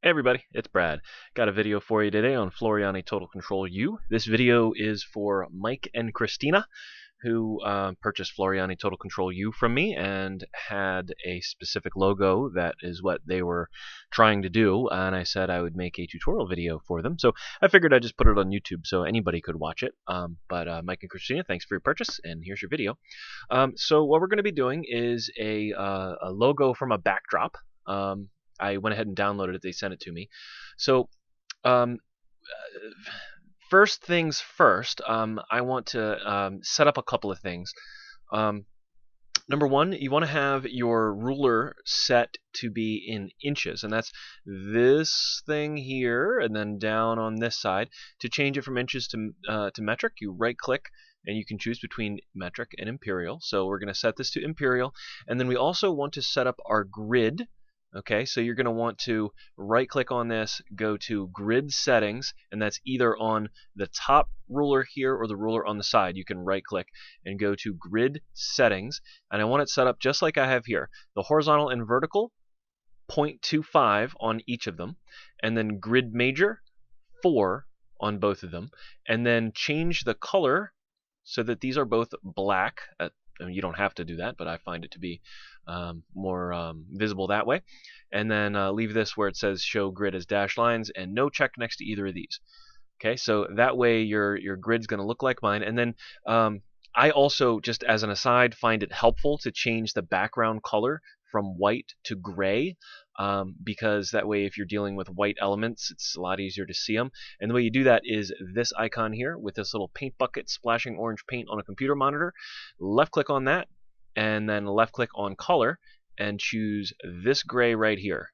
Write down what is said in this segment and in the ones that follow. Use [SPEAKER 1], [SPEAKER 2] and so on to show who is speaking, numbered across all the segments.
[SPEAKER 1] Hey everybody, it's Brad. Got a video for you today on Floriani Total Control U. This video is for Mike and Christina, who purchased Floriani Total Control U from me and had a specific logo that is what they were trying to do, and I said I would make a tutorial video for them. So I figured I'd just put it on YouTube so anybody could watch it. But Mike and Christina, thanks for your purchase, and here's your video. So what we're going to be doing is a logo from a backdrop. I went ahead and downloaded it. They sent it to me. So um, first things first, I want to set up a couple of things. Um, Number one, you want to have your ruler set to be in inches, and that's this thing here, and then down on this side. To change it from inches to metric, you right-click, and you can choose between metric and imperial. So we're going to set this to imperial, and then we also want to set up our grid. Okay, so you're going to want to right-click on this, go to Grid Settings, and that's either on the top ruler here or the ruler on the side. You can right-click and go to Grid Settings, and I want it set up just like I have here. The horizontal and vertical, 0.25 on each of them, and then Grid Major, 4 on both of them, and then change the color so that these are both black. You don't have to do that, but I find it to be more visible that way. And then leave this where it says show grid as dashed lines and no check next to either of these. Okay, so that way your grid's going to look like mine. And then I also, just as an aside, find it helpful to change the background color from white to gray, because that way if you're dealing with white elements, it's a lot easier to see them. And the way you do that is this icon here with this little paint bucket splashing orange paint on a computer monitor. Left click on that, and then left click on color, and choose this gray right here.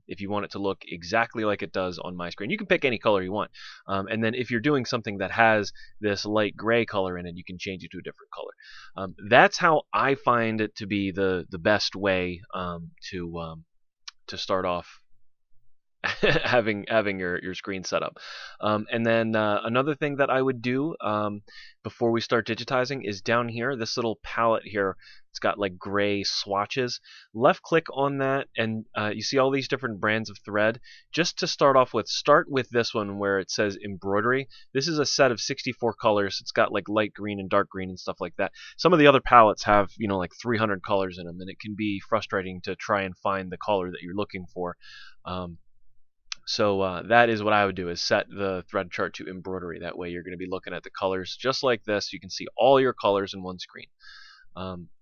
[SPEAKER 1] If you want it to look exactly like it does on my screen. You can pick any color you want. And then if you're doing something that has this light gray color in it, you can change it to a different color. That's how I find it to be the best way to start off having your screen set up. And then another thing that I would do before we start digitizing is down here, this little palette here. It's got like gray swatches. Left click on that, and you see all these different brands of thread. Just to start off with, start with this one where it says embroidery. This is a set of 64 colors. It's got like light green and dark green and stuff like that. Some of the other palettes have, like 300 colors in them, and it can be frustrating to try and find the color that you're looking for. So that is what I would do, is set the thread chart to embroidery. That way you're going to be looking at the colors just like this. You can see all your colors in one screen.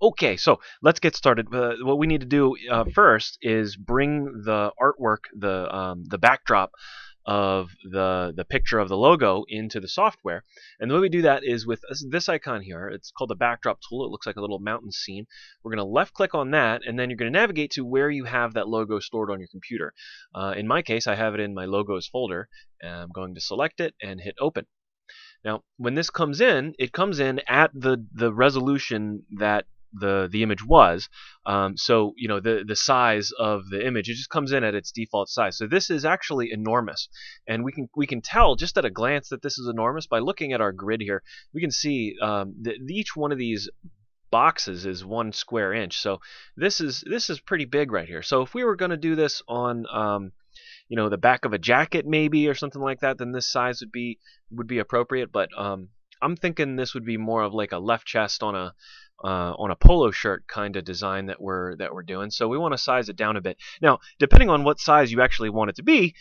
[SPEAKER 1] Okay, so let's get started. What we need to do first is bring the artwork, the backdrop of the picture of the logo into the software. And the way we do that is with this icon here. It's called the backdrop tool. It looks like a little mountain scene. We're going to left click on that, and then you're going to navigate to where you have that logo stored on your computer. In my case, I have it in my logos folder, and I'm going to select it and hit open. Now, when this comes in, it comes in at the resolution that the image was. So the size of the image, it just comes in at its default size. So this is actually enormous, and we can tell just at a glance that this is enormous by looking at our grid here. We can see that each one of these boxes is 1 square inch. So this is pretty big right here. So if we were going to do this on the back of a jacket maybe or something like that, then this size would be appropriate. But I'm thinking this would be more of like a left chest on a polo shirt kind of design that we're doing. So we want to size it down a bit. Now, depending on what size you actually want it to be,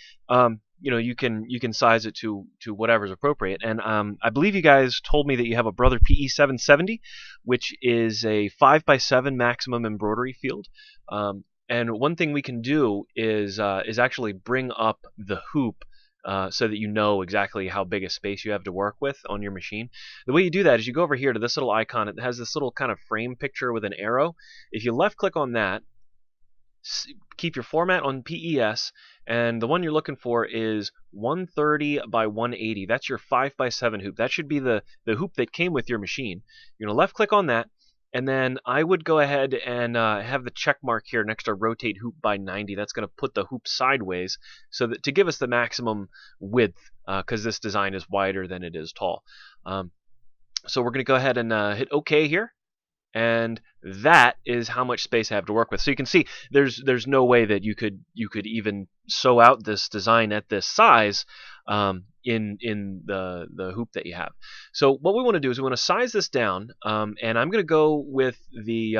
[SPEAKER 1] you can size it to whatever's appropriate. And I believe you guys told me that you have a Brother PE770, which is a 5x7 maximum embroidery field. And one thing we can do is actually bring up the hoop so that you know exactly how big a space you have to work with on your machine. The way you do that is you go over here to this little icon. It has this little kind of frame picture with an arrow. If you left click on that, keep your format on PES, and the one you're looking for is 130 by 180. That's your 5x7 hoop. That should be the hoop that came with your machine. You're going to left click on that. And then I would go ahead and have the check mark here next to rotate hoop by 90. That's going to put the hoop sideways so that to give us the maximum width, because this design is wider than it is tall. So we're going to go ahead and hit OK here. and that is how much space I have to work with. So you can see there's no way that you could even sew out this design at this size in the hoop that you have. So what we want to do is we want to size this down, and I'm going to go with the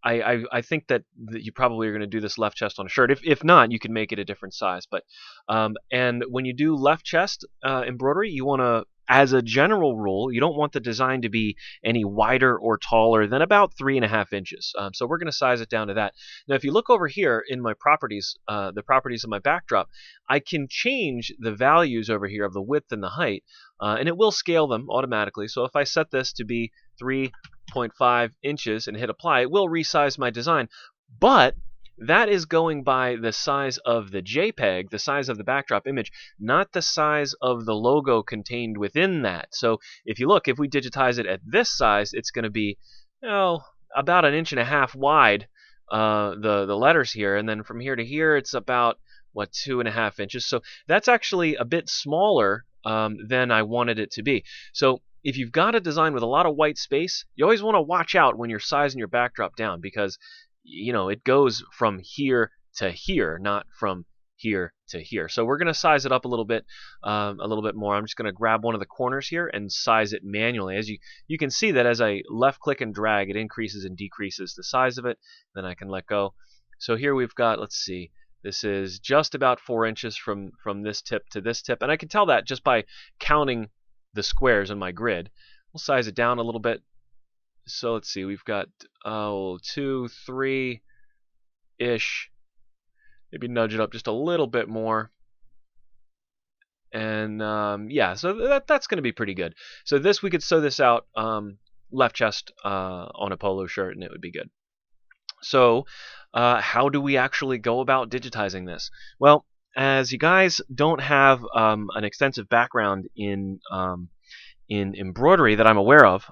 [SPEAKER 1] I think that you probably are going to do this left chest on a shirt. If not, you can make it a different size. But and when you do left chest embroidery, you want to, as a general rule, you don't want the design to be any wider or taller than about 3.5 inches. So we're going to size it down to that. Now, if you look over here in my properties, the properties of my backdrop, I can change the values over here of the width and the height, and it will scale them automatically. So if I set this to be 3.5 inches and hit apply, it will resize my design. But that is going by the size of the JPEG, the size of the backdrop image, not the size of the logo contained within that. So if you look, if we digitize it at this size, it's going to be, about 1.5 inches wide, the letters here, and then from here to here, it's about 2.5 inches. So that's actually a bit smaller than I wanted it to be. So if you've got a design with a lot of white space, you always want to watch out when you're sizing your backdrop down, because it goes from here to here, not from here to here. So we're going to size it up a little bit more. I'm just going to grab one of the corners here and size it manually. As you can see that as I left click and drag, it increases and decreases the size of it. Then I can let go. So here we've got, let's see, this is just about 4 inches from this tip to this tip, and I can tell that just by counting the squares in my grid. We'll size it down a little bit. So let's see, we've got 2, 3-ish. Maybe nudge it up just a little bit more. And yeah, so that's going to be pretty good. So this, we could sew this out left chest on a polo shirt, and it would be good. So how do we actually go about digitizing this? Well, as you guys don't have an extensive background in embroidery that I'm aware of,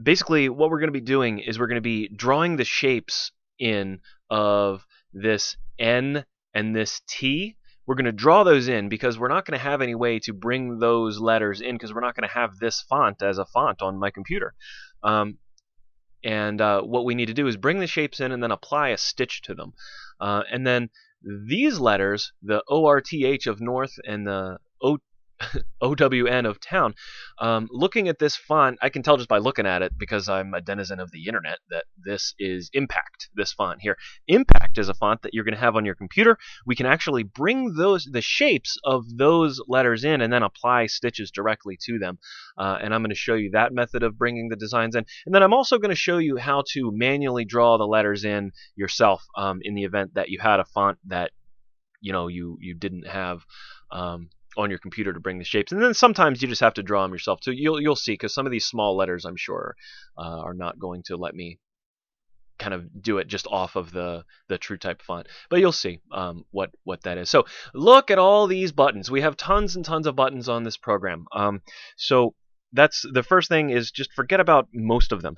[SPEAKER 1] basically what we're going to be doing is we're going to be drawing the shapes in of this N and this T. We're going to draw those in because we're not going to have any way to bring those letters in, because we're not going to have this font as a font on my computer. And what we need to do is bring the shapes in and then apply a stitch to them. And then these letters, the ORTH of north and the OWN of town, looking at this font, I can tell just by looking at it, because I'm a denizen of the internet, that this is Impact, this font here. Impact is a font that you're going to have on your computer. We can actually bring the shapes of those letters in and then apply stitches directly to them. And I'm going to show you that method of bringing the designs in. And then I'm also going to show you how to manually draw the letters in yourself in the event that you had a font that you didn't have on your computer to bring the shapes. And then sometimes you just have to draw them yourself. So you'll see, because some of these small letters, I'm sure, are not going to let me kind of do it just off of the TrueType font. But you'll see what that is. So look at all these buttons. We have tons and tons of buttons on this program. So that's the first thing, is just forget about most of them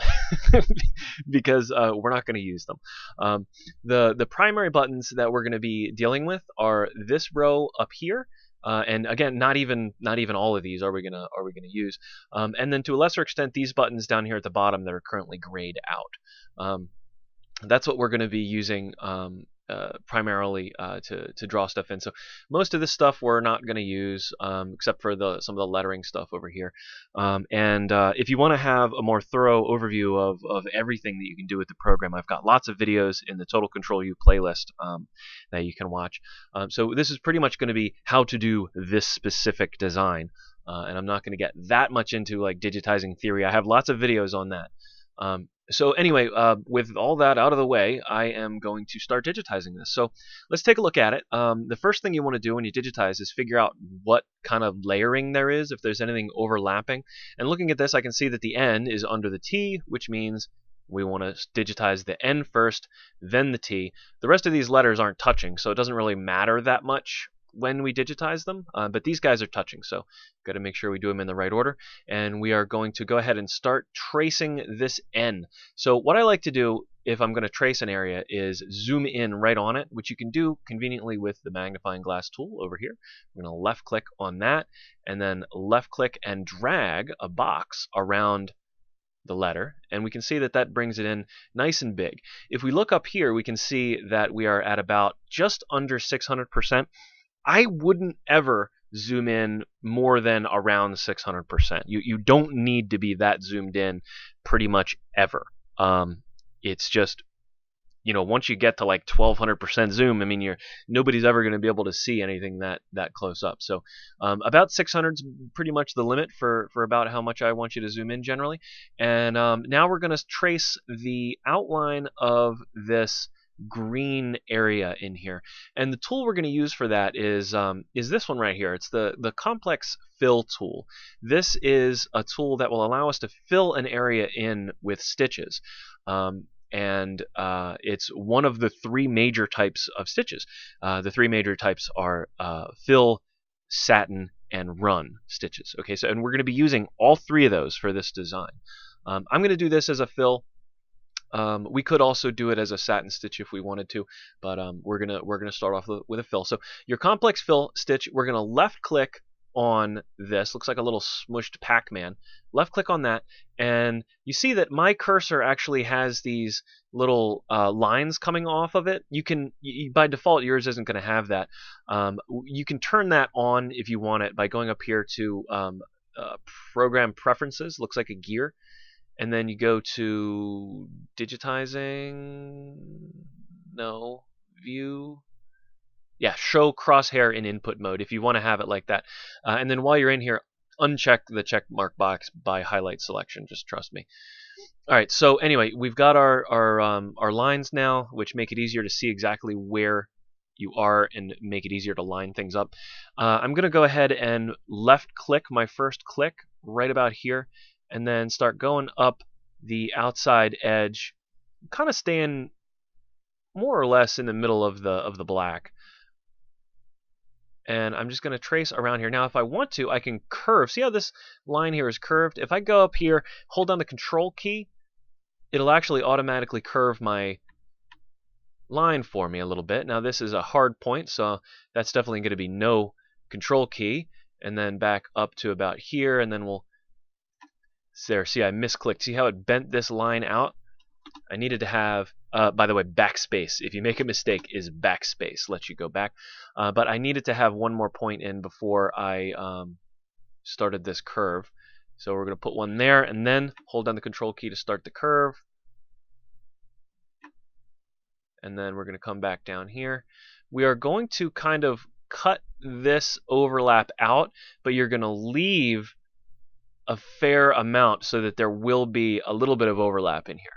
[SPEAKER 1] because we're not going to use them. The primary buttons that we're going to be dealing with are this row up here. And again, not even all of these are we gonna use, and then to a lesser extent these buttons down here at the bottom that are currently grayed out. That's what we're going to be using primarily to draw stuff in. So most of this stuff we're not going to use, except for some of the lettering stuff over here. And if you want to have a more thorough overview of everything that you can do with the program, I've got lots of videos in the Total Control U playlist that you can watch. So this is pretty much going to be how to do this specific design. And I'm not going to get that much into like digitizing theory. I have lots of videos on that. So anyway, with all that out of the way, I am going to start digitizing this. So let's take a look at it. The first thing you want to do when you digitize is figure out what kind of layering there is, if there's anything overlapping. And looking at this, I can see that the N is under the T, which means we want to digitize the N first, then the T. The rest of these letters aren't touching, so it doesn't really matter that much when we digitize them, but these guys are touching, so got to make sure we do them in the right order. And we are going to go ahead and start tracing this N. So what I like to do if I'm going to trace an area is zoom in right on it, which you can do conveniently with the magnifying glass tool over here. I'm going to left click on that, and then left click and drag a box around the letter, and we can see that that brings it in nice and big. If we look up here, we can see that we are at about just under 600%. I wouldn't ever zoom in more than around 600%. You don't need to be that zoomed in pretty much ever. It's just, once you get to like 1200% zoom, I mean, nobody's ever going to be able to see anything that close up. So about 600 is pretty much the limit for about how much I want you to zoom in generally. And now we're going to trace the outline of this green area in here, and the tool we're going to use for that is this one right here. It's the complex fill tool. This is a tool that will allow us to fill an area in with stitches. And it's one of the three major types of stitches. The three major types are fill, satin, and run stitches. Okay, so and we're going to be using all three of those for this design. I'm going to do this as a fill. We could also do it as a satin stitch if we wanted to, but we're gonna start off with a fill. So your complex fill stitch, we're gonna left click on this. Looks like a little smushed Pac-Man. Left click on that, and you see that my cursor actually has these little lines coming off of it. By default, yours isn't going to have that. You can turn that on if you want it by going up here to Program Preferences. Looks like a gear. And then you go to Digitizing, no, View, yeah, Show Crosshair in Input Mode if you want to have it like that. And then while you're in here, uncheck the check mark box by Highlight Selection, just trust me. All right, so anyway, we've got our lines now, which make it easier to see exactly where you are and make it easier to line things up. I'm going to go ahead and left click my first click right about here, and then start going up the outside edge, kind of staying more or less in the middle of the black. And I'm just going to trace around here. Now, if I want to, I can curve. See how this line here is curved? If I go up here, hold down the Control key, it'll actually automatically curve my line for me a little bit. Now, this is a hard point, so that's definitely going to be no Control key. And then back up to about here, and then we'll there, see I misclicked. See how it bent this line out? I needed to have, by the way, backspace. If you make a mistake, is backspace. Let you go back. But I needed to have one more point in before I started this curve. So we're going to put one there, and then hold down the Control key to start the curve. And then we're going to come back down here. We are going to kind of cut this overlap out, but you're going to leave a fair amount so that there will be a little bit of overlap in here.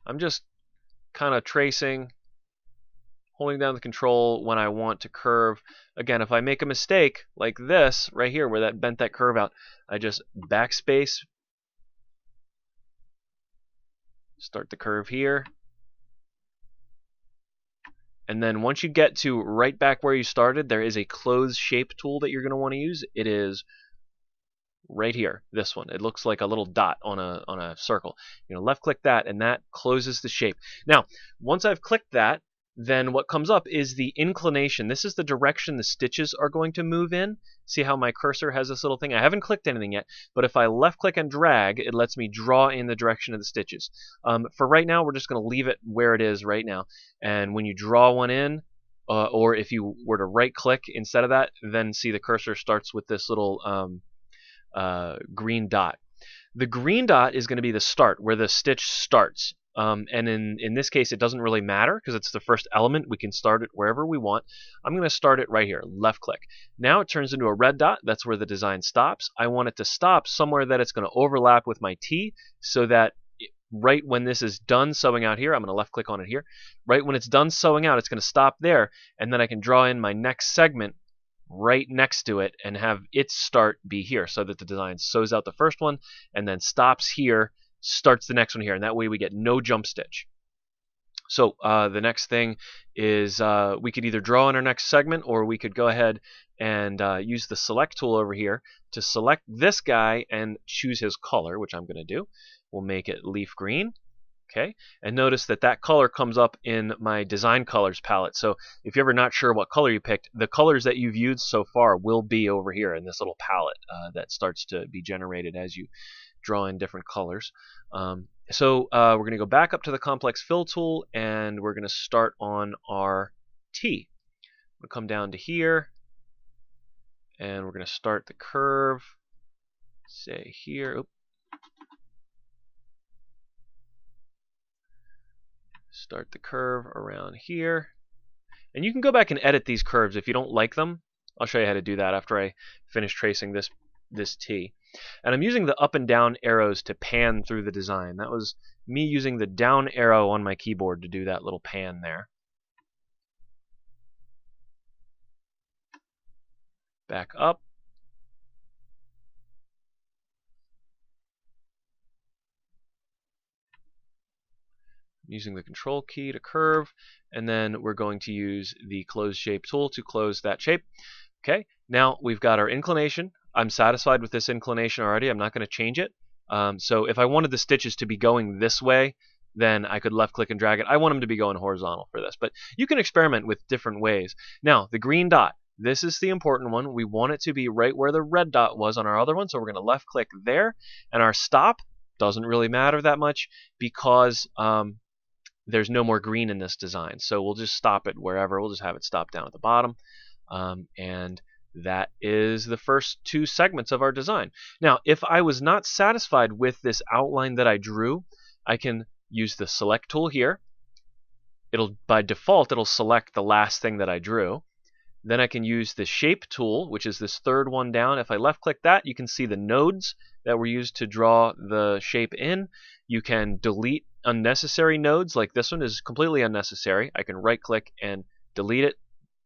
[SPEAKER 1] I'm just kind of tracing, holding down the Control when I want to curve. Again, if I make a mistake like this right here where that bent that curve out, I just backspace, start the curve here. And then once you get to right back where you started, there is a close shape tool that you're going to want to use. It is right here, this one. It looks like a little dot on a circle. Left click that, and that closes the shape. Now, once I've clicked that, then what comes up is the inclination. This is the direction the stitches are going to move in. See how my cursor has this little thing? I haven't clicked anything yet, but if I left click and drag, it lets me draw in the direction of the stitches. For right now, we're just going to leave it where it is right now. And when you draw one in, or if you were to right click instead of that, then see the cursor starts with this little green dot. The green dot is going to be the start, where the stitch starts. And in this case, it doesn't really matter because it's the first element. We can start it wherever we want. I'm going to start it right here, left click. Now it turns into a red dot. That's where the design stops. I want it to stop somewhere that it's going to overlap with my T, so that right when this is done sewing out here, I'm going to left click on it here. Right when it's done sewing out, it's going to stop there, and then I can draw in my next segment right next to it and have its start be here, so that the design sews out the first one and then stops here, starts the next one here, and that way we get no jump stitch. So the next thing is we could either draw in our next segment, or we could go ahead and use the select tool over here to select this guy and choose his color, which I'm going to do. We'll make it leaf green. Okay, and notice that that color comes up in my design colors palette. So if you're ever not sure what color you picked, the colors that you've used so far will be over here in this little palette that starts to be generated as you draw in different colors. We're going to go back up to the complex fill tool, and we're going to start on our T. We'll come down to here, and we're going to start the curve, say here. Oops. Start the curve around here. And you can go back and edit these curves if you don't like them. I'll show you how to do that after I finish tracing this T. And I'm using the up and down arrows to pan through the design. That was me using the down arrow on my keyboard to do that little pan there. Back up. Using the control key to curve, and then we're going to use the close shape tool to close that shape. Okay, now we've got our inclination. I'm satisfied with this inclination already. I'm not going to change it. So if I wanted the stitches to be going this way, then I could left click and drag it. I want them to be going horizontal for this, but you can experiment with different ways. Now, the green dot, this is the important one. We want it to be right where the red dot was on our other one, so we're going to left click there, and our stop doesn't really matter that much because there's no more green in this design. So we'll just stop it wherever. We'll just have it stop down at the bottom. And that is the first two segments of our design. Now, if I was not satisfied with this outline that I drew, I can use the select tool here. By default, it'll select the last thing that I drew. Then I can use the shape tool, which is this third one down. If I left click that, you can see the nodes that were used to draw the shape in. You can delete unnecessary nodes, like this one is completely unnecessary. I can right click and delete it.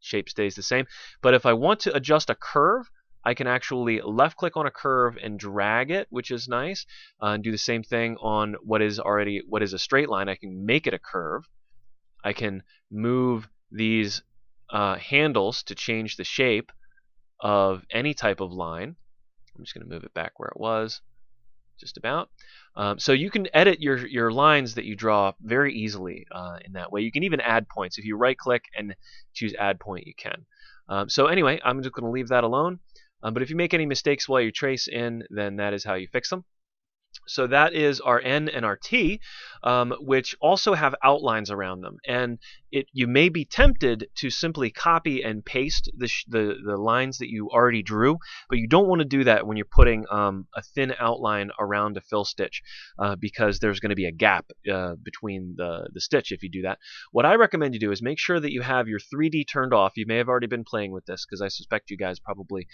[SPEAKER 1] Shape stays the same. But if I want to adjust a curve, I can actually left click on a curve and drag it, which is nice, and do the same thing on what is a straight line. I can make it a curve. I can move these handles to change the shape of any type of line. I'm just going to move it back where it was, just about. So you can edit your lines that you draw very easily in that way. You can even add points. If you right click and choose add point, you can. So anyway, I'm just going to leave that alone. But if you make any mistakes while you trace in, then that is how you fix them. So that is our N and our T, which also have outlines around them. And you may be tempted to simply copy and paste the lines that you already drew, but you don't want to do that when you're putting a thin outline around a fill stitch because there's going to be a gap between the stitch if you do that. What I recommend you do is make sure that you have your 3D turned off. You may have already been playing with this because I suspect you guys probably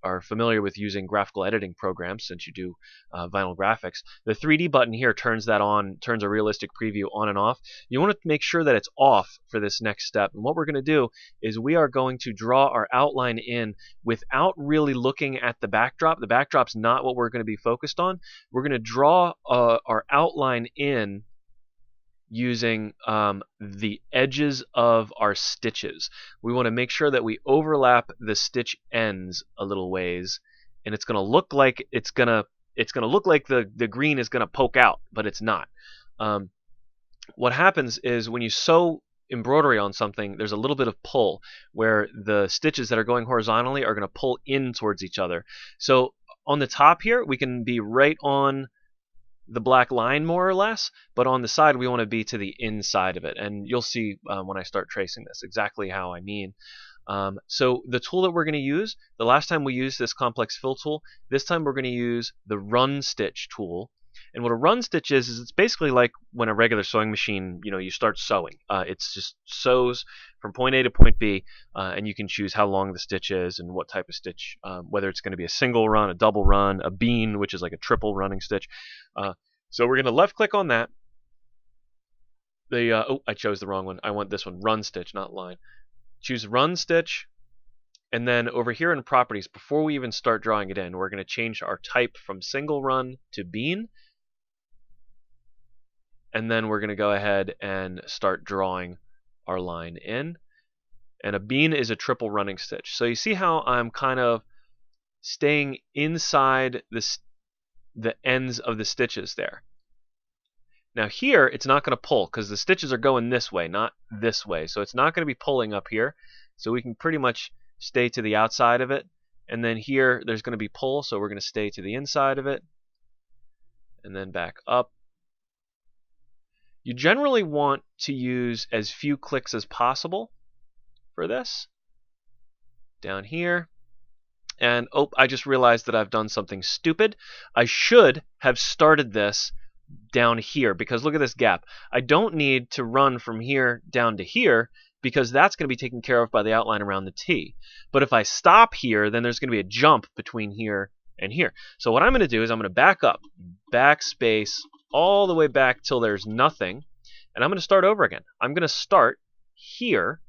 [SPEAKER 1] are familiar with using graphical editing programs since you do vinyl graphics. The 3D button here turns a realistic preview on and off. You want to make sure that it's off for this next step. And what we're going to do is we are going to draw our outline in without really looking at the backdrop. The backdrop's not what we're going to be focused on. We're going to draw our outline in using the edges of our stitches. We want to make sure that we overlap the stitch ends a little ways, and it's going to look like the green is going to poke out, but it's not. What happens is when you sew embroidery on something, there's a little bit of pull where the stitches that are going horizontally are going to pull in towards each other. So on the top here, we can be right on the black line more or less, but on the side we want to be to the inside of it, and you'll see when I start tracing this exactly how I mean. So the tool that we're going to use, the last time we used this complex fill tool, this time we're going to use the run stitch tool. And what a run stitch is it's basically like when a regular sewing machine, you start sewing. It's just sews from point A to point B, and you can choose how long the stitch is and what type of stitch, whether it's going to be a single run, a double run, a bean, which is like a triple running stitch. So we're going to left click on that. I chose the wrong one. I want this one, run stitch, not line. Choose run stitch, and then over here in properties, before we even start drawing it in, we're going to change our type from single run to bean. And then we're going to go ahead and start drawing our line in. And a bean is a triple running stitch. So you see how I'm kind of staying inside the ends of the stitches there. Now here, it's not going to pull because the stitches are going this way, not this way. So it's not going to be pulling up here. So we can pretty much stay to the outside of it. And then here, there's going to be pull, so we're going to stay to the inside of it. And then back up. You generally want to use as few clicks as possible for this. Down here. And oh, I just realized that I've done something stupid. I should have started this down here because look at this gap. I don't need to run from here down to here because that's going to be taken care of by the outline around the T. But if I stop here, then there's going to be a jump between here and here. So what I'm going to do is I'm going to back up, backspace, all the way back till there's nothing, and I'm going to start over again. I'm going to start here,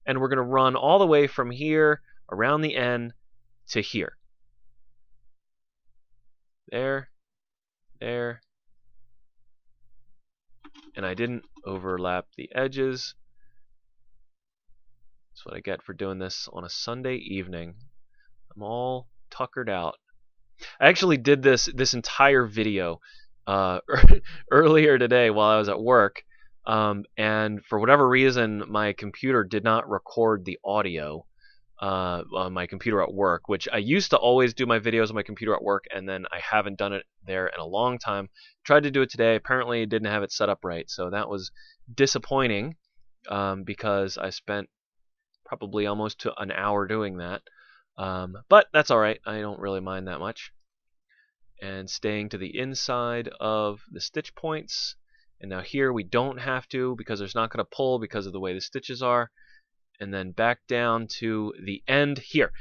[SPEAKER 1] and we're going to run all the way from here around the N to here. There, there, and I didn't overlap the edges. That's what I get for doing this on a Sunday evening. I'm all tuckered out. I actually did this entire video earlier today while I was at work, and for whatever reason, my computer did not record the audio on my computer at work, which I used to always do my videos on my computer at work, and then I haven't done it there in a long time. Tried to do it today. Apparently, it didn't have it set up right, so that was disappointing because I spent probably almost to an hour doing that. But that's all right. I don't really mind that much. And staying to the inside of the stitch points. And now here we don't have to because there's not going to pull because of the way the stitches are. And then back down to the end here.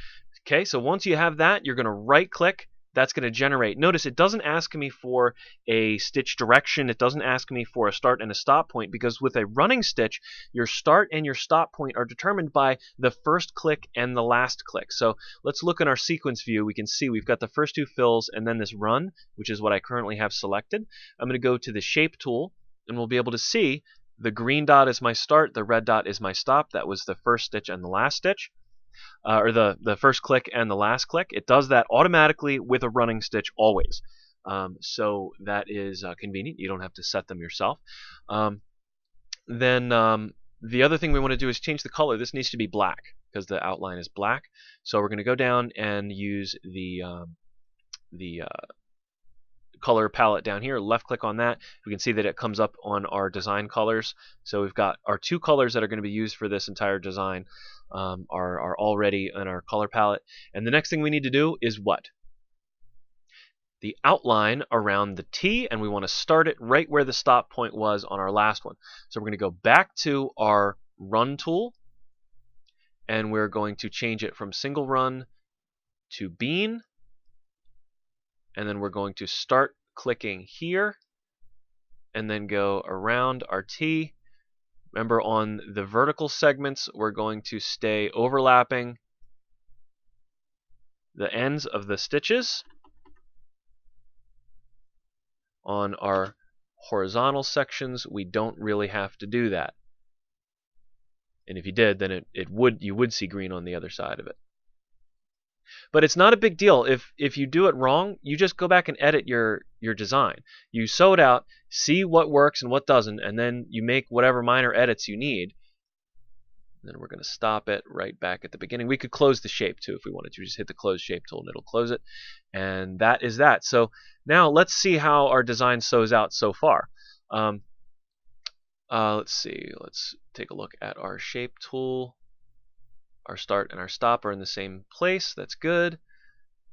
[SPEAKER 1] Okay, so once you have that, you're going to right click. That's going to generate. Notice it doesn't ask me for a stitch direction. It doesn't ask me for a start and a stop point because with a running stitch, your start and your stop point are determined by the first click and the last click. So let's look in our sequence view. We can see we've got the first two fills and then this run, which is what I currently have selected. I'm going to go to the shape tool and we'll be able to see the green dot is my start, the red dot is my stop. That was the first stitch and the last stitch. Or the first click and the last click. It does that automatically with a running stitch always. So that is convenient. You don't have to set them yourself. Then the other thing we want to do is change the color. This needs to be black because the outline is black. So we're going to go down and use the color palette down here. Left click on that. We can see that it comes up on our design colors. So we've got our two colors that are going to be used for this entire design are already in our color palette. And the next thing we need to do is what? The outline around the T, and we want to start it right where the stop point was on our last one. So we're going to go back to our run tool, and we're going to change it from single run to bean. And then we're going to start clicking here and then go around our T. Remember, on the vertical segments, we're going to stay overlapping the ends of the stitches. On our horizontal sections, we don't really have to do that. And if you did, then you would see green on the other side of it. But it's not a big deal. If you do it wrong, you just go back and edit your design. You sew it out, see what works and what doesn't, and then you make whatever minor edits you need. And then we're going to stop it right back at the beginning. We could close the shape too if we wanted to. Just hit the close shape tool and it'll close it. And that is that. So now let's see how our design sews out so far. Let's see. Let's take a look at our shape tool. Our start and our stop are in the same place. That's good.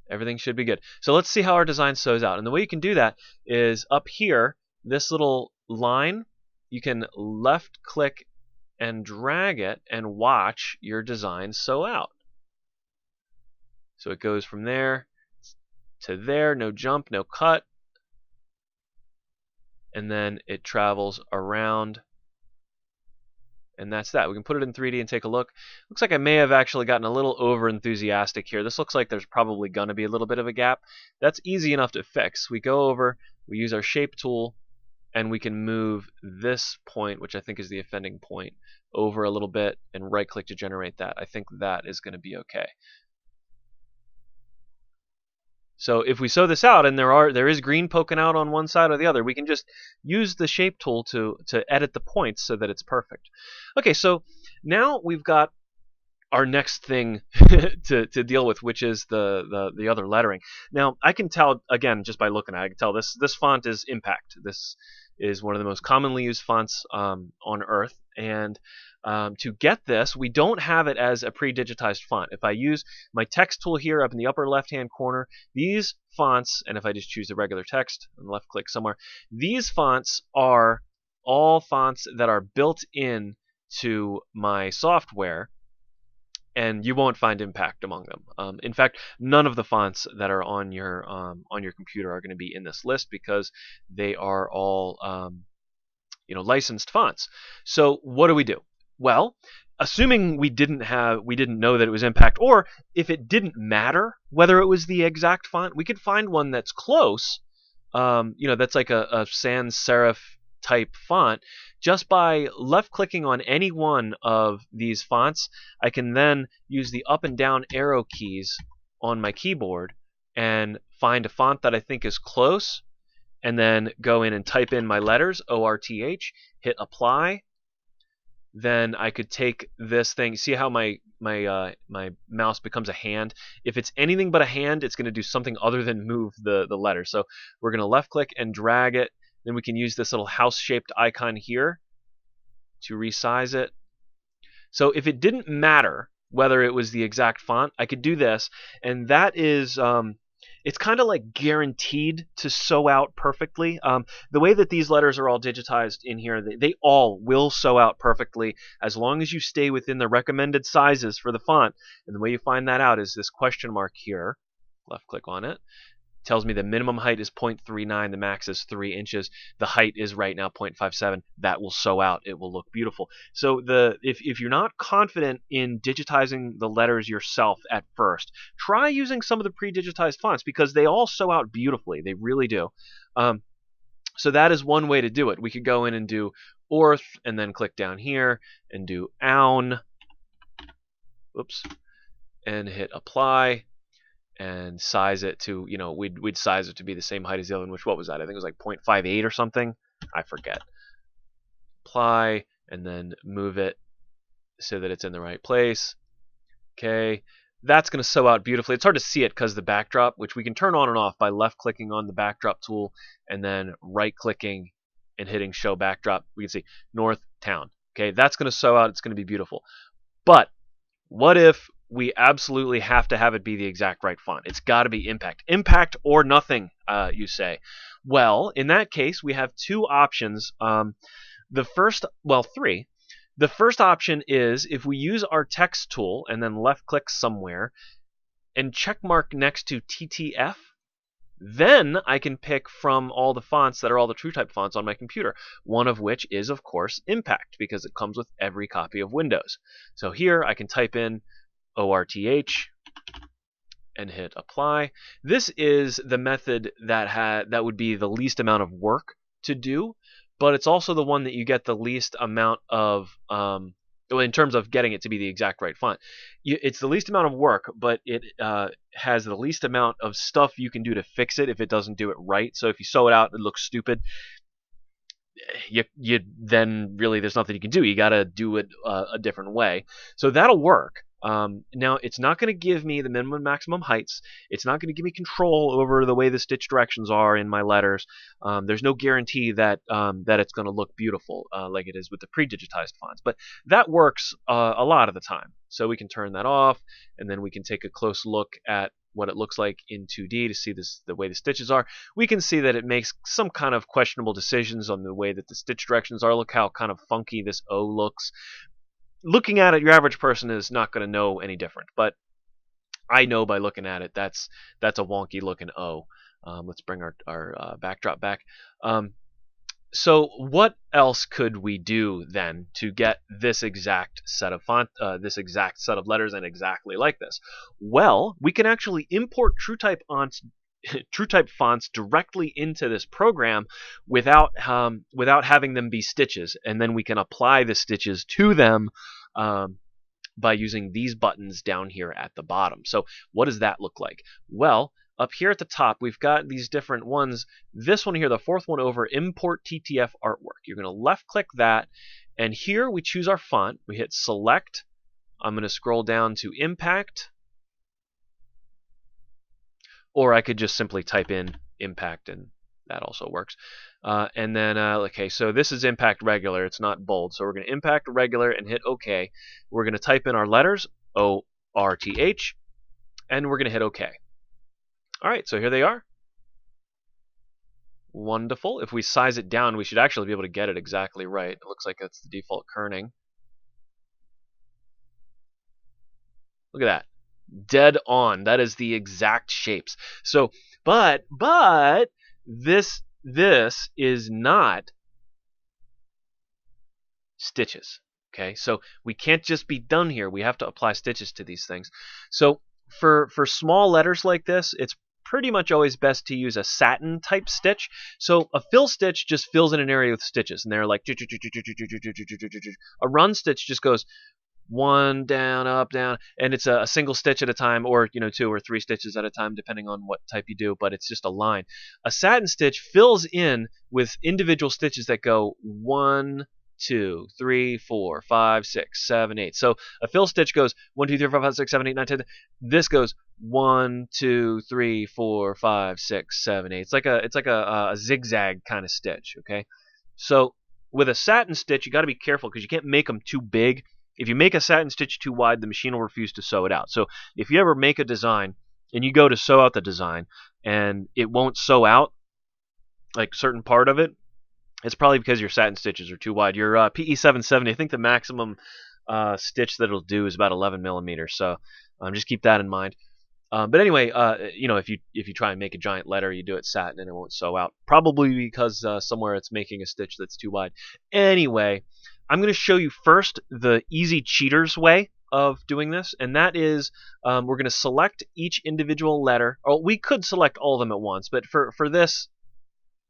[SPEAKER 1] Everything should be good. So let's see how our design sews out. And the way you can do that is up here, this little line, you can left click and drag it and watch your design sew out. So it goes from there to there, no jump, no cut. And then it travels around. And that's that. We can put it in 3D and take a look. Looks like I may have actually gotten a little over enthusiastic here. This looks like there's probably going to be a little bit of a gap. That's easy enough to fix. We go over, we use our shape tool, and we can move this point, which I think is the offending point, over a little bit and right click to generate that. I think that is going to be okay. So if we sew this out and there is green poking out on one side or the other, we can just use the shape tool to edit the points so that it's perfect. Okay, so now we've got our next thing to deal with, which is the other lettering. Now I can tell, again, just by looking at it, I can tell this font is Impact. This is one of the most commonly used fonts on Earth, and to get this, we don't have it as a pre-digitized font. If I use my text tool here up in the upper left-hand corner, these fonts, and if I just choose the regular text and left-click somewhere, these fonts are all fonts that are built in to my software, and you won't find Impact among them. In fact, none of the fonts that are on your computer are going to be in this list because they are all licensed fonts. So what do we do? Well, assuming we didn't know that it was Impact, or if it didn't matter whether it was the exact font, we could find one that's close. That's like a sans serif type font. Just by left clicking on any one of these fonts, I can then use the up and down arrow keys on my keyboard and find a font that I think is close, and then go in and type in my letters, ORTH, hit apply. Then I could take this thing. See how my mouse becomes a hand? If it's anything but a hand, it's going to do something other than move the letter. So we're going to left click and drag it. Then we can use this little house-shaped icon here to resize it. So if it didn't matter whether it was the exact font, I could do this, and that is it's kind of like guaranteed to sew out perfectly. The way that these letters are all digitized in here, they all will sew out perfectly as long as you stay within the recommended sizes for the font. And the way you find that out is this question mark here. Left click on it. Tells me the minimum height is 0.39, the max is 3 inches. The height is right now 0.57. That will sew out. It will look beautiful. So if you're not confident in digitizing the letters yourself at first, try using some of the pre-digitized fonts because they all sew out beautifully. They really do. So that is one way to do it. We could go in and do orth and then click down here and do own. Oops. And hit apply. And size it to, we'd size it to be the same height as the other one, which, what was that? I think it was like 0.58 or something. I forget. Apply, and then move it so that it's in the right place. Okay, that's going to sew out beautifully. It's hard to see it because of the backdrop, which we can turn on and off by left-clicking on the backdrop tool and then right-clicking and hitting show backdrop. We can see North Town. Okay, that's going to sew out. It's going to be beautiful. But what if we absolutely have to have it be the exact right font? It's got to be Impact. Impact or nothing, you say. Well, in that case, we have two options. Three. The first option is if we use our text tool and then left-click somewhere and check mark next to TTF, then I can pick from all the fonts that are all the TrueType fonts on my computer, one of which is, of course, Impact, because it comes with every copy of Windows. So here I can type in ORTH and hit apply. This is the method that would be the least amount of work to do, but it's also the one that you get the least amount of in terms of getting it to be the exact right font. It's the least amount of work, but it has the least amount of stuff you can do to fix it if it doesn't do it right. So if you sew it out and it looks stupid, you then really there's nothing you can do. You got to do it a different way. So that'll work. Now, it's not going to give me the minimum and maximum heights. It's not going to give me control over the way the stitch directions are in my letters. There's no guarantee that it's going to look beautiful like it is with the pre-digitized fonts. But that works a lot of the time. So we can turn that off, and then we can take a close look at what it looks like in 2D to see the way the stitches are. We can see that it makes some kind of questionable decisions on the way that the stitch directions are. Look how kind of funky this O looks. Looking at it, your average person is not going to know any different, but I know by looking at it that's a wonky looking O. Let's bring our backdrop back. So what else could we do then to get this exact set of letters and exactly like this? Well, we can actually import TrueType fonts directly into this program without having them be stitches, and then we can apply the stitches to them by using these buttons down here at the bottom. So what does that look like? Well, up here at the top, we've got these different ones. This one here, the fourth one over, Import TTF Artwork. You're going to left-click that, and here we choose our font. We hit Select. I'm going to scroll down to Impact, or I could just simply type in Impact, and that also works. And then, okay, so this is Impact Regular. It's not bold, so we're going to Impact Regular and hit OK. We're going to type in our letters, O-R-T-H, and we're going to hit OK. All right, so here they are. Wonderful. If we size it down, we should actually be able to get it exactly right. It looks like that's the default kerning. Look at that. Dead on. That is the exact shapes. So, but this is not stitches. Okay, so we can't just be done here. We have to apply stitches to these things. So for small letters like this, it's pretty much always best to use a Satin type stitch. So a fill stitch just fills in an area with stitches, and they're like a run stitch just goes one down, up, down, and it's a single stitch at a time, or 2 or 3 stitches at a time, depending on what type you do. But it's just a line. A Satin stitch fills in with individual stitches that go 1, 2, 3, 4, 5, 6, 7, 8. So a fill stitch goes 1, 2, 3, 4, 5, 6, 7, 8, 9, 10. This goes 1, 2, 3, 4, 5, 6, 7, 8. It's like a zigzag kind of stitch. Okay, so with a Satin stitch, you got to be careful because you can't make them too big. If you make a Satin stitch too wide, the machine will refuse to sew it out. So if you ever make a design and you go to sew out the design and it won't sew out, like certain part of it, it's probably because your Satin stitches are too wide. Your PE770, I think the maximum stitch that it'll do is about 11 millimeters. So just keep that in mind. But anyway, if you try and make a giant letter, you do it Satin and it won't sew out. Probably because somewhere it's making a stitch that's too wide. Anyway, I'm going to show you first the easy cheaters way of doing this, and that is we're going to select each individual letter. Or we could select all of them at once, but for this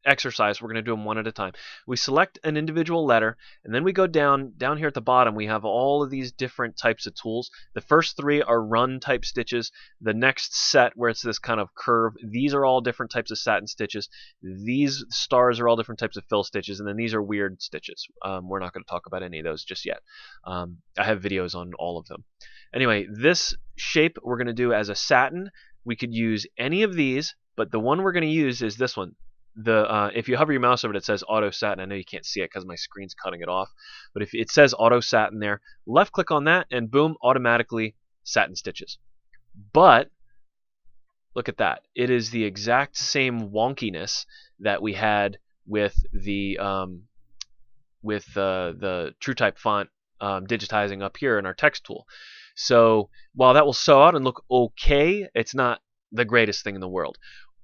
[SPEAKER 1] exercise, we're going to do them one at a time. We select an individual letter, and then we go down here at the bottom. We have all of these different types of tools. The first 3 are run type stitches. The next set, where it's this kind of curve, these are all different types of Satin stitches. These stars are all different types of fill stitches, and then these are weird stitches. We're not going to talk about any of those just yet. I have videos on all of them. Anyway, this shape we're going to do as a Satin. We could use any of these, but the one we're going to use is this one. If you hover your mouse over it, it says Auto Satin. I know you can't see it because my screen's cutting it off, but if it says Auto Satin there, left click on that and boom, automatically Satin stitches. But look at that. It is the exact same wonkiness that we had with the TrueType font digitizing up here in our text tool. So while that will sew out and look okay, it's not the greatest thing in the world.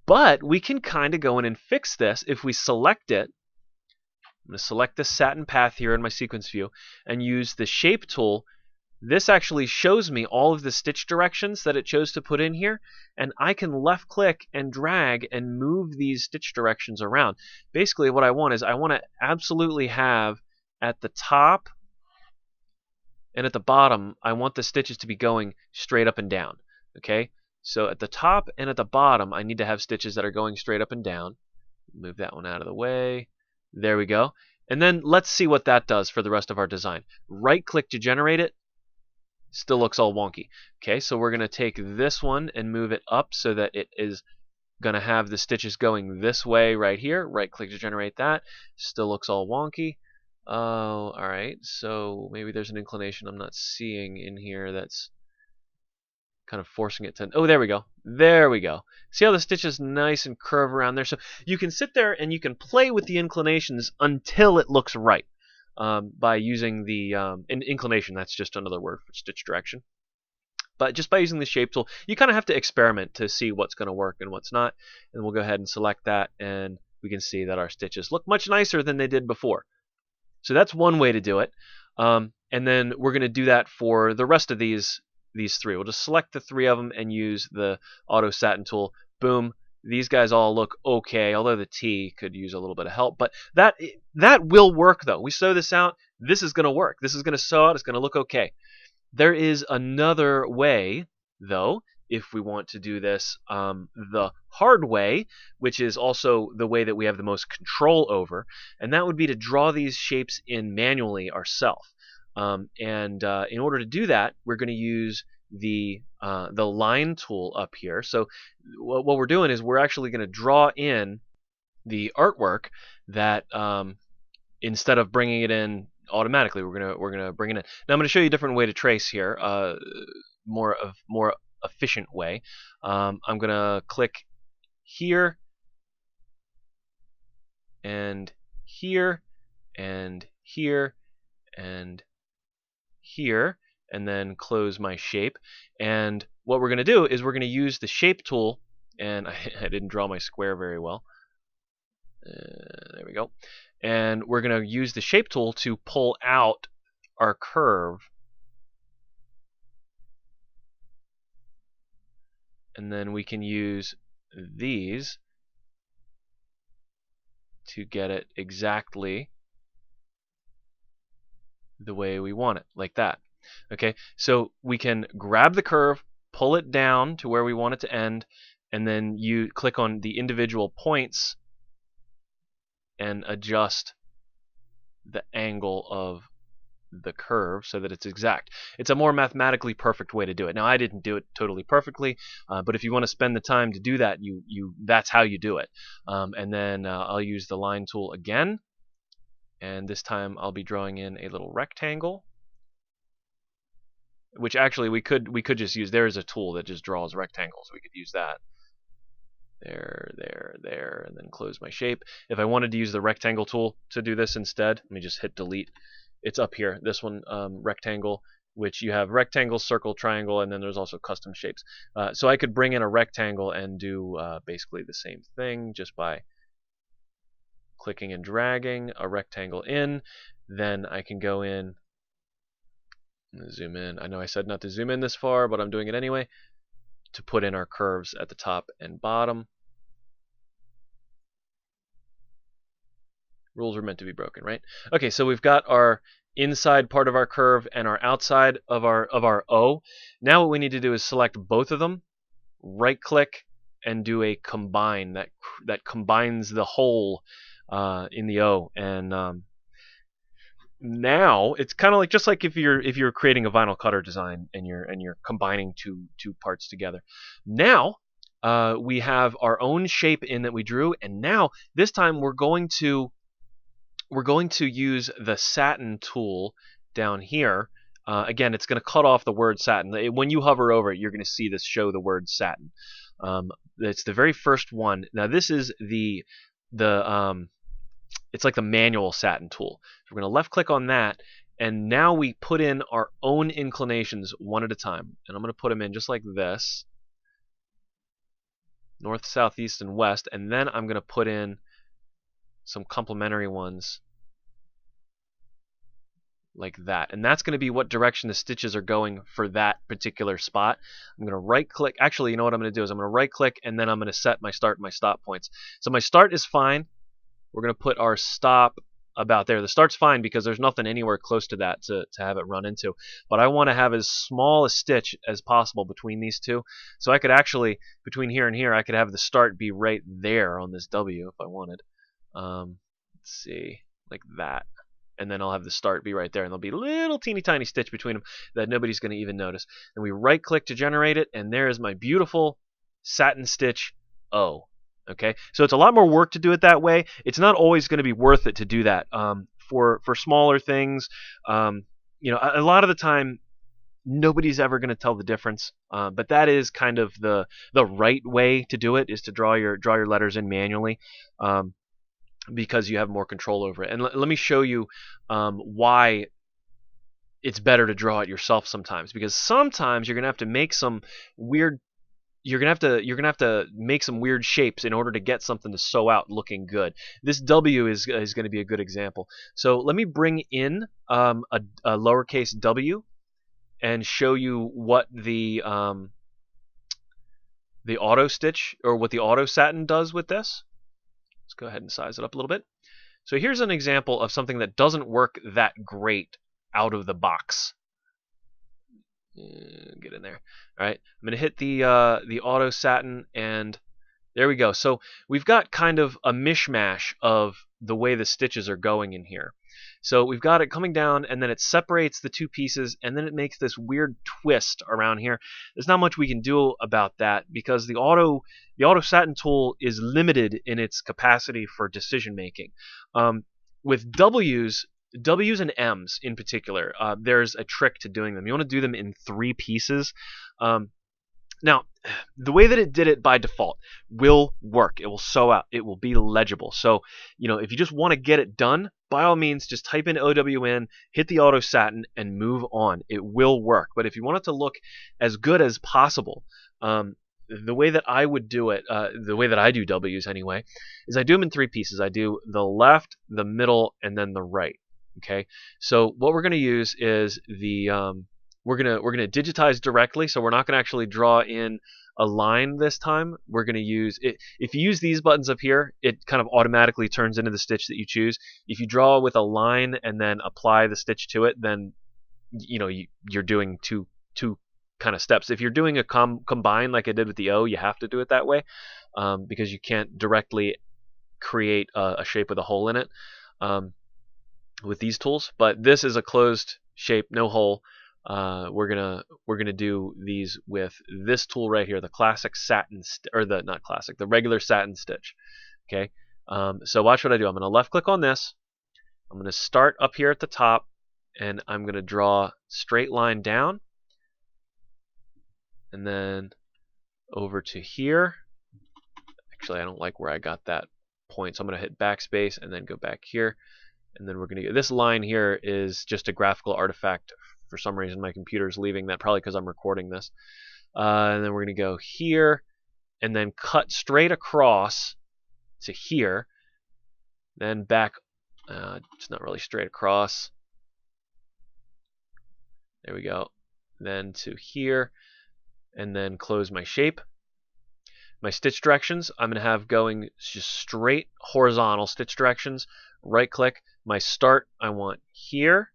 [SPEAKER 1] But we can kind of go in and fix this if we select it. I'm going to select the Satin path here in my sequence view and use the shape tool. This actually shows me all of the stitch directions that it chose to put in here, and I can left click and drag and move these stitch directions around. Basically what I want is I want to absolutely have at the top and at the bottom, I want the stitches to be going straight up and down. Okay? So at the top and at the bottom, I need to have stitches that are going straight up and down. Move that one out of the way. There we go. And then let's see what that does for the rest of our design. Right click to generate it. Still looks all wonky. Okay, so we're going to take this one and move it up so that it is going to have the stitches going this way right here. Right click to generate that. Still looks all wonky. Oh, all right. So maybe there's an inclination I'm not seeing in here that's kind of forcing it to, oh, there we go. There we go. See how the stitches nice and curve around there? So you can sit there and you can play with the inclinations until it looks right by using the inclination. That's just another word for stitch direction. But just by using the shape tool, you kind of have to experiment to see what's going to work and what's not. And we'll go ahead and select that, and we can see that our stitches look much nicer than they did before. So that's one way to do it. And then we're going to do that for the rest of these 3. We'll just select the 3 of them and use the Auto Satin tool. Boom. These guys all look okay, although the T could use a little bit of help. But that will work, though. We sew this out. This is going to work. This is going to sew out. It's going to look okay. There is another way, though, if we want to do this the hard way, which is also the way that we have the most control over, and that would be to draw these shapes in manually ourselves. In order to do that, we're going to use the line tool up here. So what we're doing is we're actually going to draw in the artwork that instead of bringing it in automatically, we're gonna bring it in. Now I'm going to show you a different way to trace here, more efficient way. I'm going to click here and here and here and here, and then close my shape. And what we're going to do is we're going to use the shape tool, and I didn't draw my square very well. There we go. And we're going to use the shape tool to pull out our curve. And then we can use these to get it exactly the way we want it, like that. Okay, so we can grab the curve, pull it down to where we want it to end, and then you click on the individual points and adjust the angle of the curve so that it's exact. It's a more mathematically perfect way to do it. Now, I didn't do it totally perfectly, but if you want to spend the time to do that, that's how you do it. And then I'll use the line tool again, and this time I'll be drawing in a little rectangle, which actually we could just use. There is a tool that just draws rectangles. We could use that. There, and then close my shape. If I wanted to use the rectangle tool to do this instead, let me just hit delete. It's up here, this one, rectangle, which you have rectangle, circle, triangle, and then there's also custom shapes. So I could bring in a rectangle and do basically the same thing just by clicking and dragging a rectangle in. Then I can go in, zoom in. I know I said not to zoom in this far, but I'm doing it anyway, to put in our curves at the top and bottom. Rules are meant to be broken, right? Okay, so we've got our inside part of our curve and our outside of our O. Now what we need to do is select both of them, right click, and do a combine that combines the whole in the O. And now it's kind of like, just like if you're creating a vinyl cutter design and you're combining two parts together. Now we have our own shape in that we drew, and now this time we're going to use the Satin tool down here. Again, it's going to cut off the word Satin. When you hover over it, you're going to see this show the word Satin. It's the very first one. Now this is it's like the manual Satin tool. So we're going to left click on that, and now we put in our own inclinations one at a time. And I'm going to put them in just like this, north, south, east, and west, and then I'm going to put in some complementary ones like that, and that's going to be what direction the stitches are going for that particular spot. I'm going to right click. Actually, you know what I'm going to do is I'm going to right click, and then I'm going to set my start and my stop points. So my start is fine. We're going to put our stop about there. The start's fine because there's nothing anywhere close to that to have it run into, but I want to have as small a stitch as possible between these two. So I could actually, between here and here, I could have the start be right there on this W if I wanted. Let's see, like that. And then I'll have the start be right there, and there'll be a little teeny tiny stitch between them that nobody's going to even notice. And we right click to generate it, and there is my beautiful satin stitch O. Okay, so it's a lot more work to do it that way. It's not always going to be worth it to do that. For smaller things, you know, a lot of the time nobody's ever going to tell the difference. But that is kind of the right way to do it, is to draw your letters in manually. Because you have more control over it. And let me show you why it's better to draw it yourself sometimes. Because sometimes you're gonna have to make some weird. You're gonna have to make some weird shapes in order to get something to sew out looking good. This W is going to be a good example. So let me bring in a lowercase w and show you what the auto stitch, or what the auto satin does with this. Let's go ahead and size it up a little bit. So here's an example of something that doesn't work that great out of the box. Get in there. All right, I'm going to hit the auto satin, and there we go. So we've got kind of a mishmash of the way the stitches are going in here. So we've got it coming down, and then it separates the two pieces, and then it makes this weird twist around here. There's not much we can do about that because the auto satin tool is limited in its capacity for decision making. With W's and M's in particular, there's a trick to doing them. You want to do them in 3 pieces. Now, the way that it did it by default will work. It will sew out. It will be legible. So, if you just want to get it done, by all means, just type in OWN, hit the auto satin, and move on. It will work. But if you want it to look as good as possible, the way that I would do it, the way that I do W's anyway, is I do them in 3 pieces. I do the left, the middle, and then the right. Okay. So what we're going to use is we're gonna digitize directly, so we're not gonna actually draw in a line this time. We're gonna use it. If you use these buttons up here, it kind of automatically turns into the stitch that you choose. If you draw with a line and then apply the stitch to it, then you're doing two kind of steps. If you're doing a combine like I did with the O, you have to do it that way because you can't directly create a shape with a hole in it with these tools. But this is a closed shape, no hole. We're gonna do these with this tool right here, the classic satin, the regular satin stitch. Okay, so watch what I do. I'm gonna left click on this. I'm gonna start up here at the top, and I'm gonna draw straight line down, and then over to here. Actually, I don't like where I got that point, so I'm gonna hit backspace and then go back here, and then we're gonna get this line here is just a graphical artifact. For some reason, my computer's leaving that, probably because I'm recording this. And then we're going to go here and then cut straight across to here. Then back, it's not really straight across. There we go. Then to here and then close my shape. My stitch directions, I'm going to have going just straight horizontal stitch directions. Right click. My start, I want here.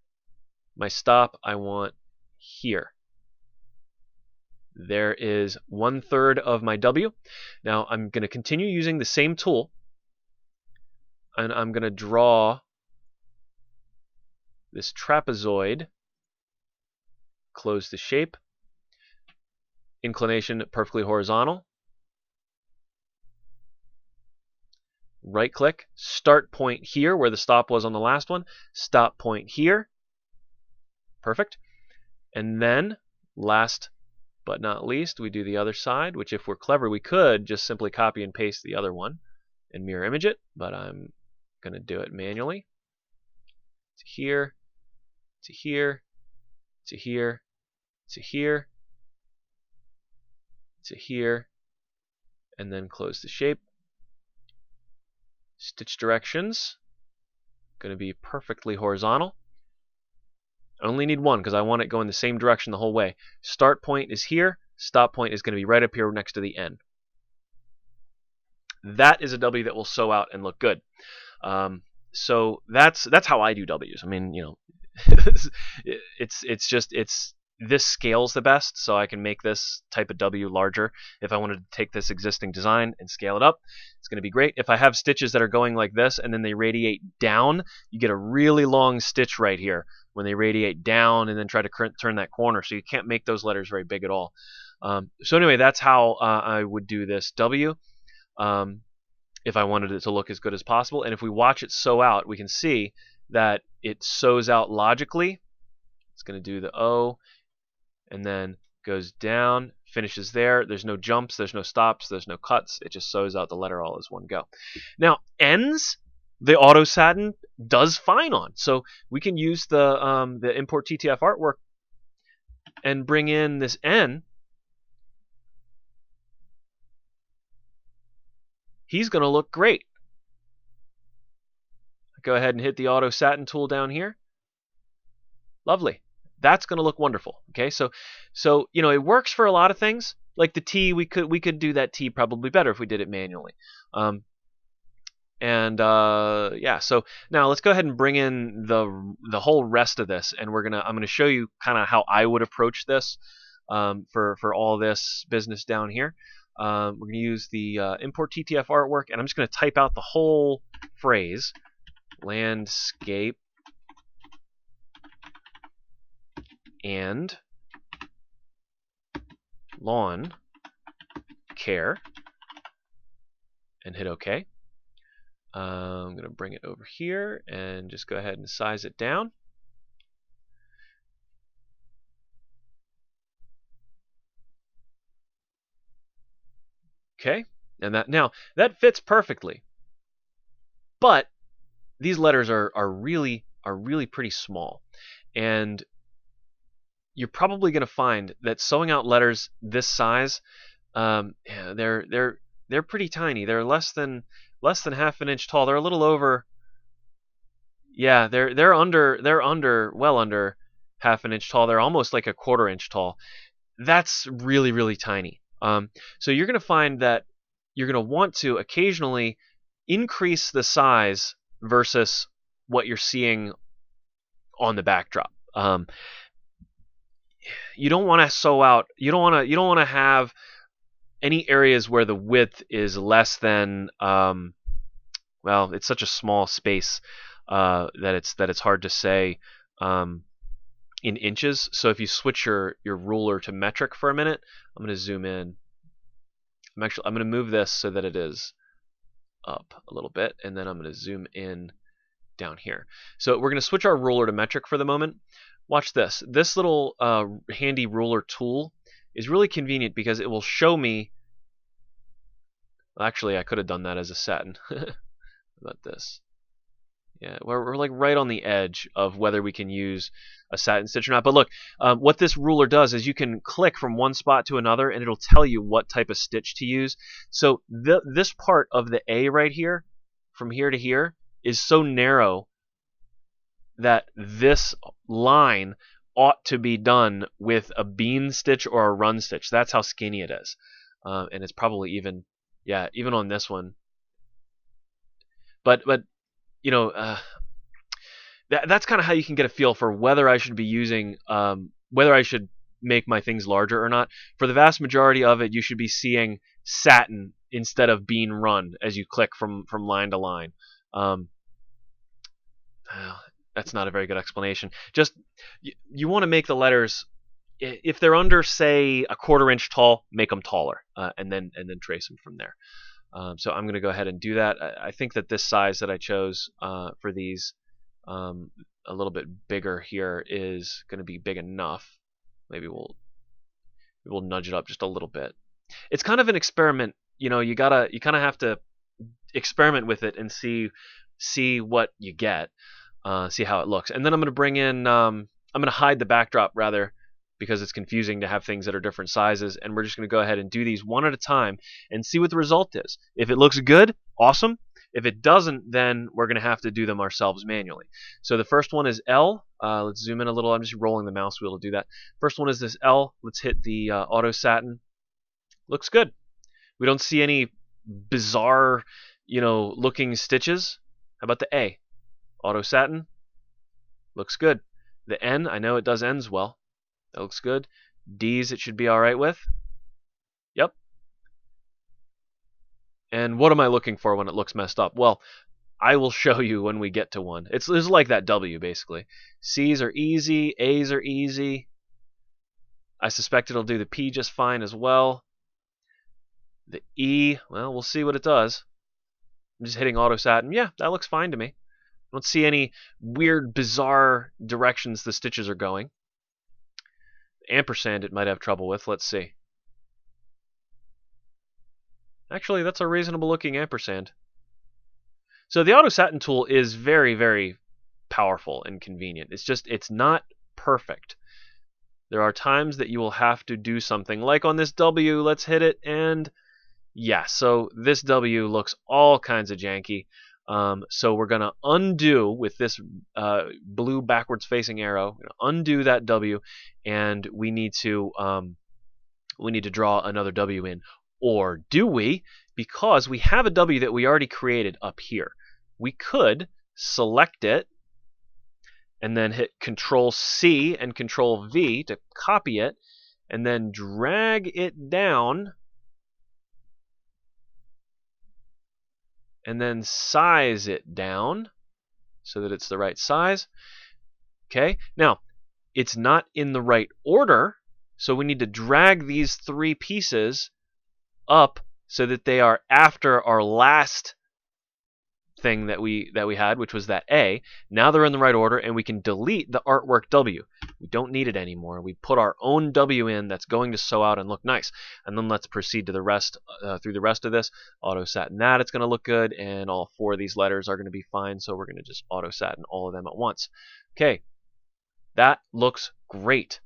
[SPEAKER 1] My stop, I want here. There is 1/3 of my W. Now I'm going to continue using the same tool, and I'm going to draw this trapezoid, close the shape, inclination perfectly horizontal, right click, start point here where the stop was on the last one, stop point here. Perfect. And then, last but not least, we do the other side, which if we're clever, we could just simply copy and paste the other one and mirror image it, but I'm going to do it manually. To here, to here, to here, to here, to here, and then close the shape. Stitch directions, going to be perfectly horizontal. I only need one because I want it going the same direction the whole way. Start point is here. Stop point is going to be right up here next to the N. That is a W that will sew out and look good. So that's how I do W's. I mean, this scales the best, so I can make this type of W larger. If I wanted to take this existing design and scale it up, it's going to be great. If I have stitches that are going like this and then they radiate down, you get a really long stitch right here when they radiate down and then try to turn that corner, so you can't make those letters very big at all. So anyway, that's how I would do this W if I wanted it to look as good as possible. And if we watch it sew out, we can see that it sews out logically. It's going to do the O and then goes down, finishes there. There's no jumps, there's no stops, there's no cuts. It just sews out the letter all as one go. Now, N's, the auto satin does fine on. So we can use the import TTF artwork and bring in this N. He's going to look great. Go ahead and hit the auto satin tool down here. Lovely. That's going to look wonderful. Okay, so it works for a lot of things. Like the T, we could do that T probably better if we did it manually. And yeah, so now let's go ahead and bring in the whole rest of this, and I'm gonna show you kind of how I would approach this for all this business down here. We're gonna use the import TTF artwork, and I'm just gonna type out the whole phrase, landscape and lawn care, and hit OK. I'm going to bring it over here and just go ahead and size it down. Okay, and that fits perfectly. But these letters are really pretty small, and you're probably going to find that sewing out letters this size, yeah, they're pretty tiny. They're less than half an inch tall. They're a little over. Yeah, they're well under half an inch tall. They're almost like a quarter inch tall. That's really tiny. So you're going to find that you're going to want to occasionally increase the size versus what you're seeing on the backdrop. You don't want to sew out. You don't want to have any areas where the width is less than. Well, it's such a small space that it's hard to say in inches. So if you switch your ruler to metric for a minute, I'm going to zoom in. I'm going to move this so that it is up a little bit, and then I'm going to zoom in down here. So we're going to switch our ruler to metric for the moment. Watch this. This little handy ruler tool is really convenient because it will show me. Actually, I could have done that as a satin. How about this? Yeah, we're like right on the edge of whether we can use a satin stitch or not. But look, what this ruler does is you can click from one spot to another, and it'll tell you what type of stitch to use. So this part of the A right here, from here to here, is so narrow that this line ought to be done with a bean stitch or a run stitch. That's how skinny it is, and it's probably even on this one. But you know, that's kind of how you can get a feel for whether I should be using, whether I should make my things larger or not. For the vast majority of it, you should be seeing satin instead of bean run as you click from line to line. That's not a very good explanation. Just you want to make the letters, if they're under, say, a quarter inch tall, make them taller, and then trace them from there. So I'm going to go ahead and do that. I think that this size that I chose for these, a little bit bigger here, is going to be big enough. Maybe we'll nudge it up just a little bit. It's kind of an experiment. You know, you kind of have to experiment with it and see what you get, see how it looks. And then I'm going to bring in, I'm going to hide the backdrop rather, because it's confusing to have things that are different sizes, and we're just going to go ahead and do these one at a time and see what the result is. If it looks good, awesome. If it doesn't, then we're going to have to do them ourselves manually. So the first one is L. Let's zoom in a little. I'm just rolling the mouse wheel to do that. First one is this L. Let's hit the auto satin. Looks good. We don't see any bizarre, looking stitches. How about the A? Auto satin. Looks good. The N, I know it does ends well. That looks good. D's it should be alright with. Yep. And what am I looking for when it looks messed up? Well, I will show you when we get to one. It's like that W, basically. C's are easy. A's are easy. I suspect it'll do the P just fine as well. The E, well, we'll see what it does. I'm just hitting auto satin. Yeah, that looks fine to me. I don't see any weird, bizarre directions the stitches are going. Ampersand it might have trouble with. Let's see. Actually, that's a reasonable looking ampersand. So the auto satin tool is very powerful and convenient. It's not perfect. There are times that you will have to do something like on this W. Let's hit it, and yeah, so this W looks all kinds of janky. So we're going to undo with this blue backwards facing arrow, undo that W, and we need to draw another W in. Or do we? because we have a W that we already created up here. We could select it and then hit Control C and Control V to copy it, and then drag it down, and then size it down so that it's the right size. Okay, now it's not in the right order, so we need to drag these three pieces up so that they are after our last thing that we had, which was that A. Now they're in the right order, and we can delete the artwork W. We don't need it anymore. We put our own W in that's going to sew out and look nice. And then let's proceed to the rest, through the rest of this. Auto satin that, it's going to look good, and all four of these letters are going to be fine, so we're going to just auto satin all of them at once. Okay, that looks great.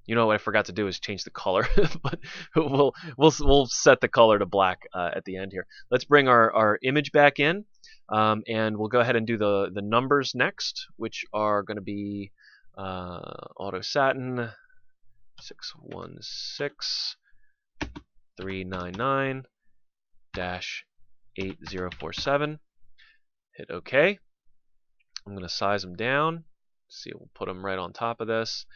[SPEAKER 1] You know what I forgot to do is change the color, but we'll set the color to black at the end here. Let's bring our image back in, and we'll go ahead and do the numbers next, which are going to be auto satin 616-399-8047. Hit OK. I'm going to size them down. See, we'll put them right on top of this.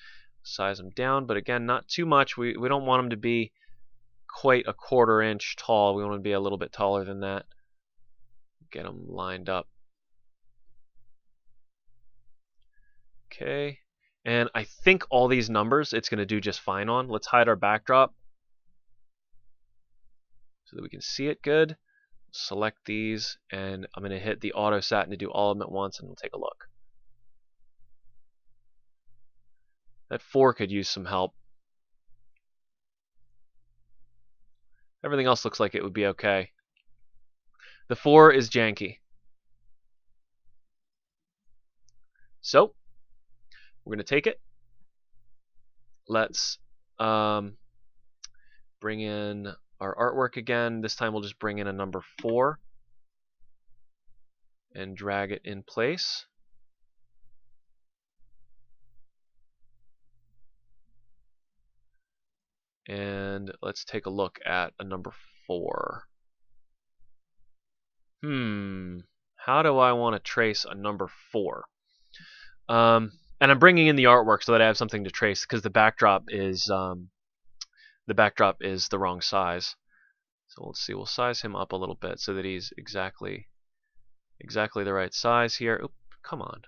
[SPEAKER 1] Size them down, but again, not too much. We don't want them to be quite a 1/4 inch tall. We want them to be a little bit taller than that. Get them lined up. Okay, and I think all these numbers it's going to do just fine on. Let's hide our backdrop so that we can see it good. Select these, and I'm going to hit the auto satin to do all of them at once, and we'll take a look. That 4 could use some help. Everything else looks like it would be okay. The 4 is janky. So, we're going to take it. Let's bring in our artwork again. This time we'll just bring in a number 4 and drag it in place. And let's take a look at a number 4. How do I want to trace a number 4? And I'm bringing in the artwork so that I have something to trace, because the backdrop is the wrong size. So let's see. We'll size him up a little bit so that he's exactly the right size here. Oop, come on.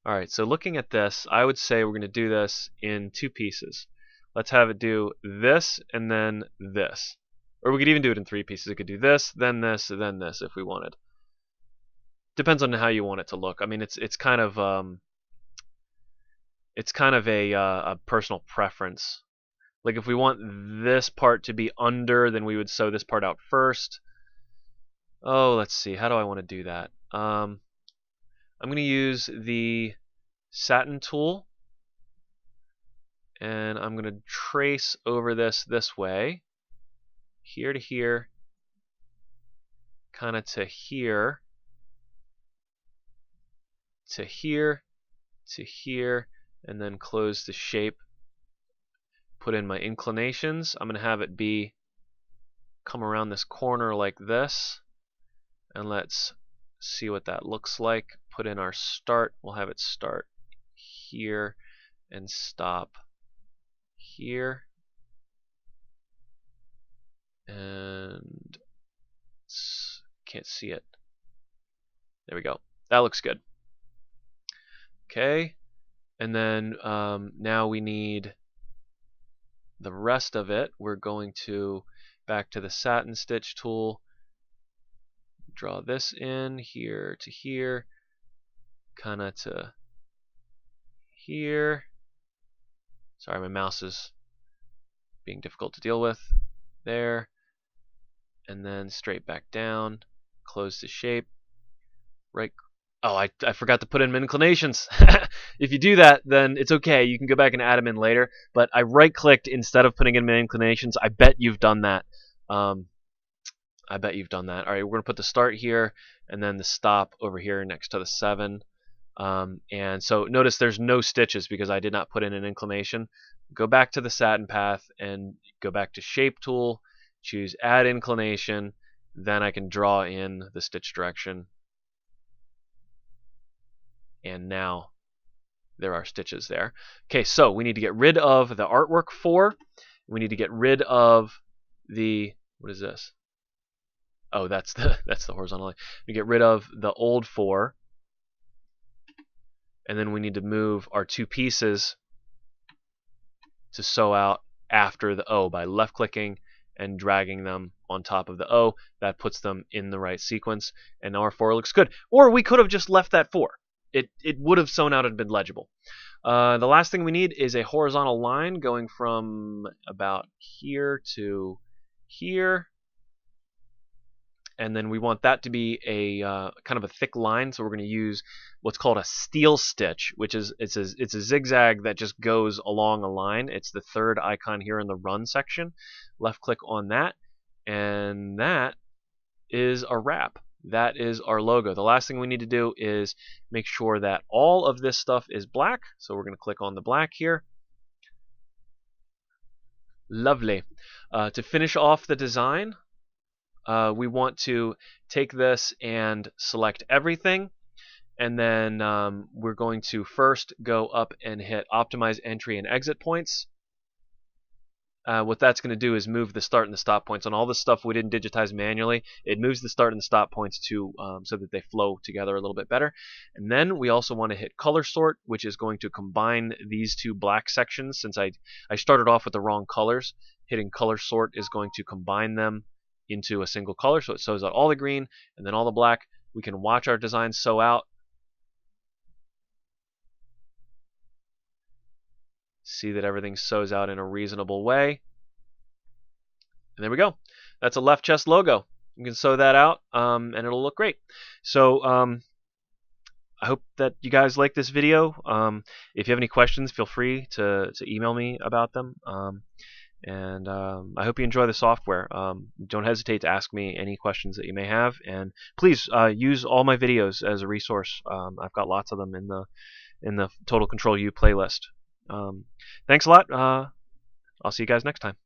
[SPEAKER 1] All right. So looking at this, I would say we're going to do this in 2 pieces. Let's have it do this and then this. Or we could even do it in 3 pieces. It could do this, then this, then this if we wanted. Depends on how you want it to look. I mean, it's kind of a personal preference. Like if we want this part to be under, then we would sew this part out first. Oh, let's see. How do I want to do that? I'm going to use the Satin tool. And I'm going to trace over this way, here to here, kind of to here, to here, to here, and then close the shape. Put in my inclinations. I'm going to have it come around this corner like this, and let's see what that looks like. Put in our start. We'll have it start here and stop here, and can't see it. There we go. That looks good. Okay, and then now we need the rest of it. We're going to back to the Satin stitch tool, draw this in here to here, kind of to here. Sorry, my mouse is being difficult to deal with. There. And then straight back down. Close the shape. Right. Oh, I forgot to put in inclinations. If you do that, then it's okay. You can go back and add them in later. But I right-clicked instead of putting in inclinations. I bet you've done that. I bet you've done that. All right, we're going to put the start here and then the stop over here next to the 7. And so notice there's no stitches because I did not put in an inclination. Go back to the Satin path and go back to Shape tool choose add inclination, then I can draw in the stitch direction, and now there are stitches there. Okay, so we need to get rid of the artwork 4. We need to get rid of the, what is this? Oh, that's the horizontal line. We get rid of the old 4, and then we need to move our 2 pieces to sew out after the O by left clicking and dragging them on top of the O. That puts them in the right sequence, and now our 4 looks good. Or we could have just left that 4. It would have sewn out and been legible. The last thing we need is a horizontal line going from about here to here. And then we want that to be a kind of a thick line, so we're going to use what's called a steel stitch, which is it's a zigzag that just goes along a line. It's the third icon here in the run section. Left click on that, and that is a wrap. That is our logo. The last thing we need to do is make sure that all of this stuff is black, so we're going to click on the black here. Lovely. To finish off the design, we want to take this and select everything, and then we're going to first go up and hit optimize entry and exit points. What that's going to do is move the start and the stop points on all the stuff we didn't digitize manually. It moves the start and the stop points to so that they flow together a little bit better. And then we also want to hit color sort, which is going to combine these 2 black sections. Since I started off with the wrong colors, hitting color sort is going to combine them into a single color, so it sews out all the green and then all the black. We can watch our design sew out. See that everything sews out in a reasonable way. And there we go. That's a left chest logo. You can sew that out, and it'll look great. So I hope that you guys like this video. If you have any questions, feel free to email me about them. And I hope you enjoy the software. Don't hesitate to ask me any questions that you may have, and please use all my videos as a resource. I've got lots of them in the Total Control U playlist. Thanks a lot. I'll see you guys next time.